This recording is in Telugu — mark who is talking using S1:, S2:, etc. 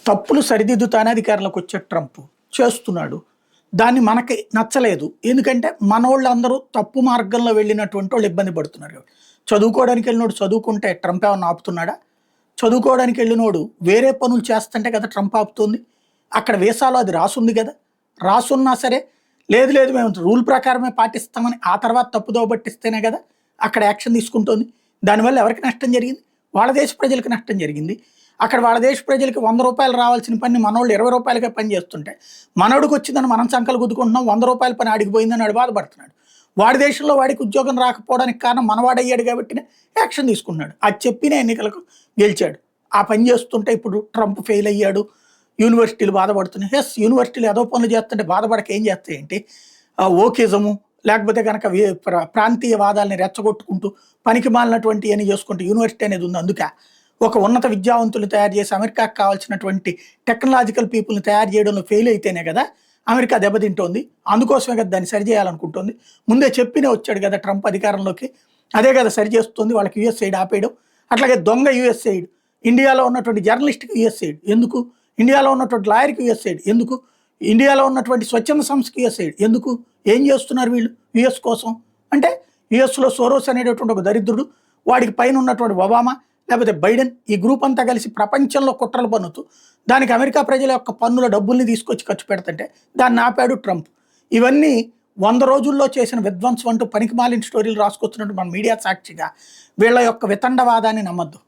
S1: తప్పులు సరిదిద్దుతానే అధికారంలోకి వచ్చే ట్రంప్ చేస్తున్నాడు. దాన్ని మనకి నచ్చలేదు. ఎందుకంటే మనోళ్ళందరూ తప్పు మార్గంలో వెళ్ళినటువంటి వాళ్ళు ఇబ్బంది పడుతున్నారు కాబట్టి. చదువుకోవడానికి వెళ్ళినోడు చదువుకుంటే ట్రంప్ ఏమన్నా ఆపుతున్నాడా? చదువుకోవడానికి వెళ్ళినోడు వేరే పనులు చేస్తుంటే కదా ట్రంప్ ఆపుతుంది. అక్కడ వీసాలో అది రాసుంది కదా. రాసున్నా సరే లేదు లేదు మేము రూల్ ప్రకారమే పాటిస్తామని ఆ తర్వాత తప్పుదోవ పట్టిస్తేనే కదా అక్కడ యాక్షన్ తీసుకుంటుంది. దానివల్ల ఎవరికి నష్టం జరిగింది? వాళ్ళ దేశ ప్రజలకు నష్టం జరిగింది. అక్కడ వాళ్ళ దేశ ప్రజలకి ₹100 రావాల్సిన పని మనోళ్ళు ₹20కే పని చేస్తుంటే మనోడికి వచ్చిందని మనం సంకలు గుద్దుకుంటున్నాం. ₹100 పని ఆడిగిపోయిందని వాడు బాధపడుతున్నాడు. వాడి దేశంలో వాడికి ఉద్యోగం రాకపోవడానికి కారణం మనవాడయ్యాడు కాబట్టి యాక్షన్ తీసుకున్నాడు. అది చెప్పిన ఎన్నికలకు గెలిచాడు. ఆ పని చేస్తుంటే ఇప్పుడు ట్రంప్ ఫెయిల్ అయ్యాడు, యూనివర్సిటీలు బాధపడుతున్నాయి. ఎస్, యూనివర్సిటీలు ఏదో పనులు చేస్తుంటే బాధపడక ఏం చేస్తాయేంటి? ఓకేజము లేకపోతే కనుక ప్రాంతీయ వాదాలని రెచ్చగొట్టుకుంటూ పనికి మాలినటువంటి అని చేసుకుంటూ యూనివర్సిటీ అనేది ఉంది. అందుకే ఒక ఉన్నత విద్యావంతులు తయారు చేసి అమెరికాకు కావాల్సినటువంటి టెక్నాలజికల్ పీపుల్ని తయారు చేయడంలో ఫెయిల్ అయితేనే కదా అమెరికా దెబ్బతింటోంది. అందుకోసమే కదా దాన్ని సరిచేయాలనుకుంటుంది. ముందే చెప్పినే వచ్చాడు కదా ట్రంప్ అధికారంలోకి. అదే కదా సరి చేస్తుంది వాళ్ళకి యుఎస్ఐడ్ ఆపేయడం. అట్లాగే దొంగ యుఎస్ఐడ్, ఇండియాలో ఉన్నటువంటి జర్నలిస్ట్కి యుఎస్ఐడ్ ఎందుకు? ఇండియాలో ఉన్నటువంటి లాయర్కి యుఎస్ఐడ్ ఎందుకు? ఇండియాలో ఉన్నటువంటి స్వచ్ఛంద సంస్థకి యుఎస్ఐడ్ ఎందుకు? ఏం చేస్తున్నారు వీళ్ళు యుఎస్ కోసం? అంటే యుఎస్లో సోరోస్ అనేటటువంటి ఒక దరిద్రుడు, వాడికి పైన ఉన్నటువంటి ఒబామా లేకపోతే బైడెన్, ఈ గ్రూప్ అంతా కలిసి ప్రపంచంలో కుట్రలు పన్నుతూ దానికి అమెరికా ప్రజల యొక్క పన్నుల డబ్బుల్ని తీసుకొచ్చి ఖర్చు పెడుతుంటే దాన్ని ఆపాడు ట్రంప్. ఇవన్నీ 100 రోజుల్లో చేసిన విధ్వంసం అంటూ పనికిమాలిన స్టోరీలు రాసుకొస్తున్నట్టు మన మీడియా సాక్షిగా వీళ్ళ యొక్క వితండవాదాన్ని నమ్మద్దు.